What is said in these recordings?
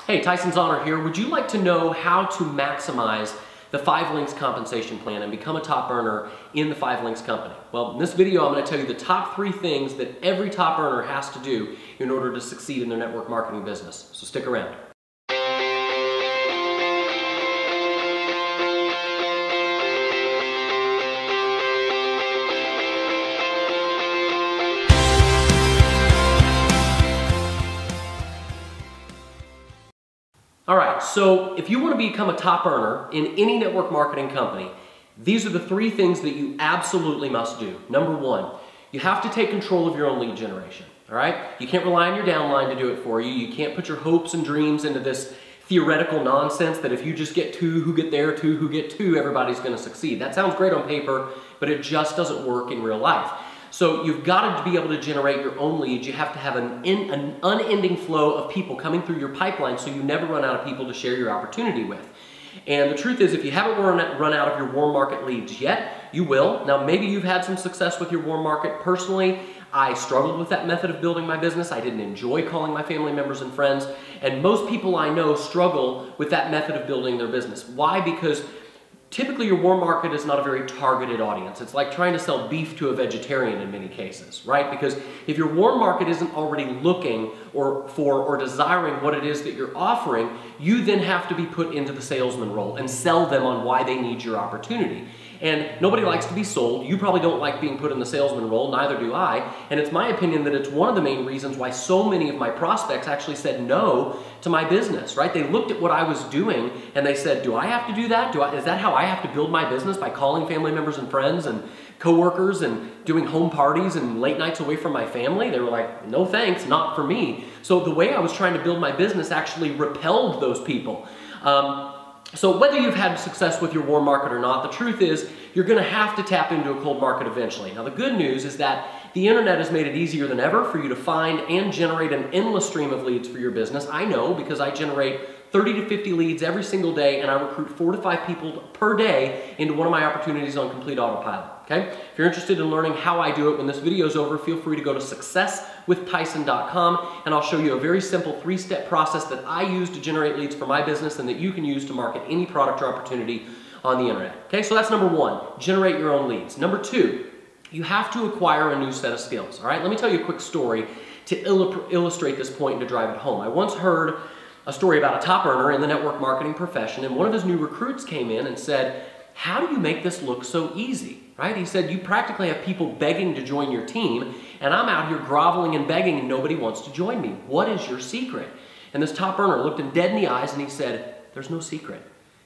Hey, Tyson Zahner here. Would you like to know how to maximize the 5 links compensation plan and become a top earner in the 5 links company? Well, in this video, I'm going to tell you the top 3 things that every top earner has to do in order to succeed in their network marketing business. So stick around. All right, so if you want to become a top earner in any network marketing company, these are the 3 things that you absolutely must do. Number 1, you have to take control of your own lead generation, all right? You can't rely on your downline to do it for you. You can't put your hopes and dreams into this theoretical nonsense that if you just get 2 who get there, 2 who get 2, everybody's going to succeed. That sounds great on paper, but it just doesn't work in real life. So you've got to be able to generate your own leads. You have to have an unending flow of people coming through your pipeline so you never run out of people to share your opportunity with. And the truth is, if you haven't run out of your warm market leads yet, you will. Now, maybe you've had some success with your warm market. Personally, I struggled with that method of building my business. I didn't enjoy calling my family members and friends. And most people I know struggle with that method of building their business. Why? Because typically your warm market is not a very targeted audience. It's like trying to sell beef to a vegetarian in many cases, right? Because if your warm market isn't already looking or desiring what it is that you're offering, you then have to be put into the salesman role and sell them on why they need your opportunity. And nobody likes to be sold. You probably don't like being put in the salesman role, neither do I. And it's my opinion that it's one of the main reasons why so many of my prospects actually said no to my business, right? They looked at what I was doing and they said, do I have to do that? Is that how I have to build my business, by calling family members and friends and coworkers and doing home parties and late nights away from my family? They were like, no thanks, not for me. So the way I was trying to build my business actually repelled those people. So whether you've had success with your warm market or not, the truth is you're going to have to tap into a cold market eventually. Now the good news is that the internet has made it easier than ever for you to find and generate an endless stream of leads for your business. I know, because I generate 30 to 50 leads every single day, and I recruit 4 to 5 people per day into one of my opportunities on complete autopilot. Okay? If you're interested in learning how I do it when this video is over, feel free to go to successwithtyson.com, and I'll show you a very simple 3-step process that I use to generate leads for my business and that you can use to market any product or opportunity on the internet. Okay, so that's number 1, generate your own leads. Number 2, you have to acquire a new set of skills. All right, let me tell you a quick story to illustrate this point and to drive it home. I once heard a story about a top earner in the network marketing profession, and one of his new recruits came in and said, how do you make this look so easy? Right? He said, you practically have people begging to join your team, and I'm out here groveling and begging and nobody wants to join me. What is your secret? And this top earner looked him dead in the eyes and he said, there's no secret.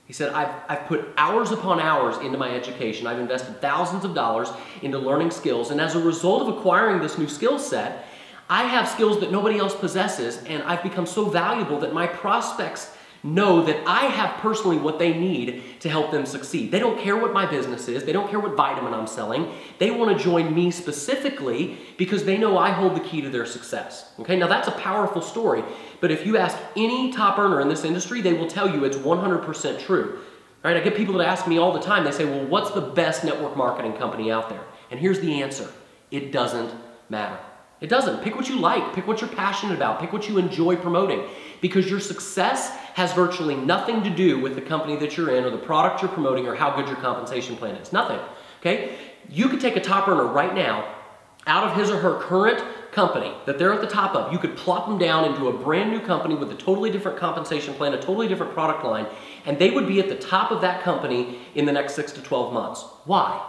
He said, I've put hours upon hours into my education. I've invested thousands of dollars into learning skills, and as a result of acquiring this new skill set, I have skills that nobody else possesses, and I've become so valuable that my prospects know that I have personally what they need to help them succeed. They don't care what my business is. They don't care what vitamin I'm selling. They want to join me specifically because they know I hold the key to their success. Okay, now that's a powerful story, but if you ask any top earner in this industry, they will tell you it's 100% true. All right, I get people that ask me all the time, they say, well, what's the best network marketing company out there? And here's the answer. It doesn't matter. It doesn't. Pick what you like, pick what you're passionate about, pick what you enjoy promoting, because your success has virtually nothing to do with the company that you're in or the product you're promoting or how good your compensation plan is. Nothing. Okay? You could take a top earner right now out of his or her current company that they're at the top of. You could plop them down into a brand new company with a totally different compensation plan, a totally different product line, and they would be at the top of that company in the next 6 to 12 months. Why?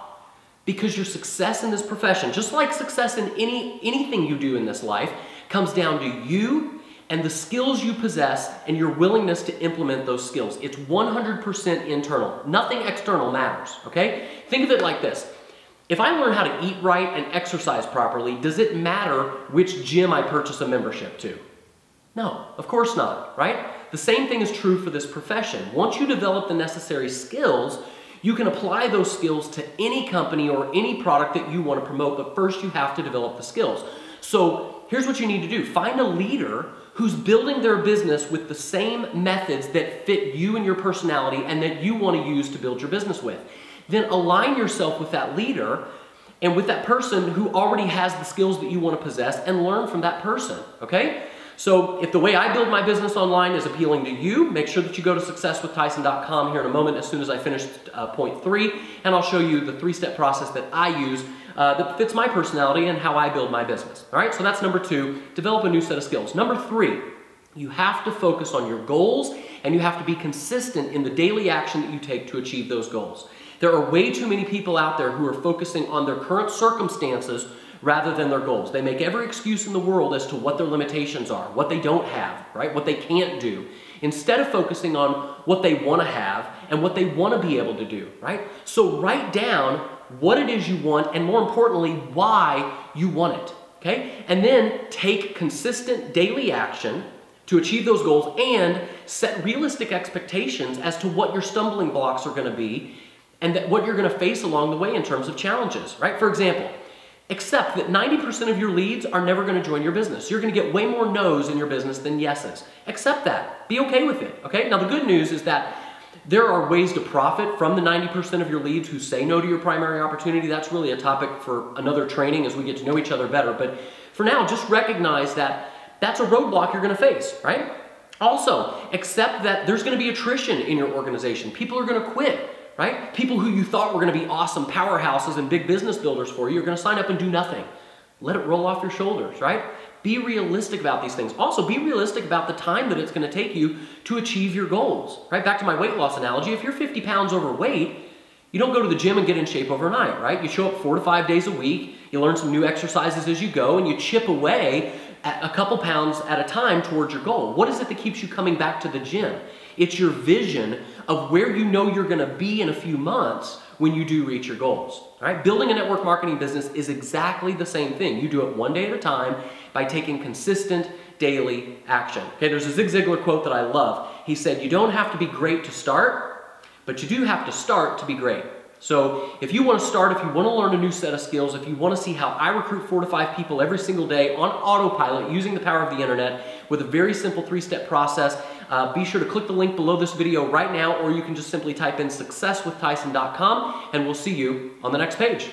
Because your success in this profession, just like success in anything you do in this life, comes down to you and the skills you possess and your willingness to implement those skills. It's 100% internal. Nothing external matters, okay? Think of it like this. If I learn how to eat right and exercise properly, does it matter which gym I purchase a membership to? No, of course not, right? The same thing is true for this profession. Once you develop the necessary skills, you can apply those skills to any company or any product that you want to promote, but first you have to develop the skills. So here's what you need to do. Find a leader who's building their business with the same methods that fit you and your personality and that you want to use to build your business with. Then align yourself with that leader and with that person who already has the skills that you want to possess and learn from that person, okay? So if the way I build my business online is appealing to you, make sure that you go to successwithtyson.com here in a moment as soon as I finish point 3, and I'll show you the 3-step process that I use that fits my personality and how I build my business. All right, so that's number 2, develop a new set of skills. Number 3, you have to focus on your goals, and you have to be consistent in the daily action that you take to achieve those goals. There are way too many people out there who are focusing on their current circumstances rather than their goals. They make every excuse in the world as to what their limitations are, what they don't have, right? What they can't do, instead of focusing on what they want to have and what they want to be able to do, right? So write down what it is you want, and more importantly, why you want it, okay? And then take consistent daily action to achieve those goals, and set realistic expectations as to what your stumbling blocks are going to be and what you're going to face along the way in terms of challenges, right? For example, accept that 90% of your leads are never going to join your business. You're going to get way more no's in your business than yeses. Accept that. Be okay with it, okay? Now the good news is that there are ways to profit from the 90% of your leads who say no to your primary opportunity. That's really a topic for another training as we get to know each other better. But for now, just recognize that that's a roadblock you're going to face, right? Also, accept that there's going to be attrition in your organization. People are going to quit, right? People who you thought were going to be awesome powerhouses and big business builders for you are going to sign up and do nothing. Let it roll off your shoulders, right? Be realistic about these things. Also, be realistic about the time that it's going to take you to achieve your goals, right? Back to my weight loss analogy, if you're 50 pounds overweight, you don't go to the gym and get in shape overnight, right? You show up 4 to 5 days a week, you learn some new exercises as you go, and you chip away at a couple pounds at a time towards your goal. What is it that keeps you coming back to the gym? It's your vision of where you know you're going to be in a few months when you do reach your goals. All right? Building a network marketing business is exactly the same thing. You do it one day at a time by taking consistent daily action. Okay, there's a Zig Ziglar quote that I love. He said, "You don't have to be great to start, but you do have to start to be great." So if you want to start, if you want to learn a new set of skills, if you want to see how I recruit 4 to 5 people every single day on autopilot using the power of the internet with a very simple 3-step process, be sure to click the link below this video right now, or you can just simply type in successwithtyson.com, and we'll see you on the next page.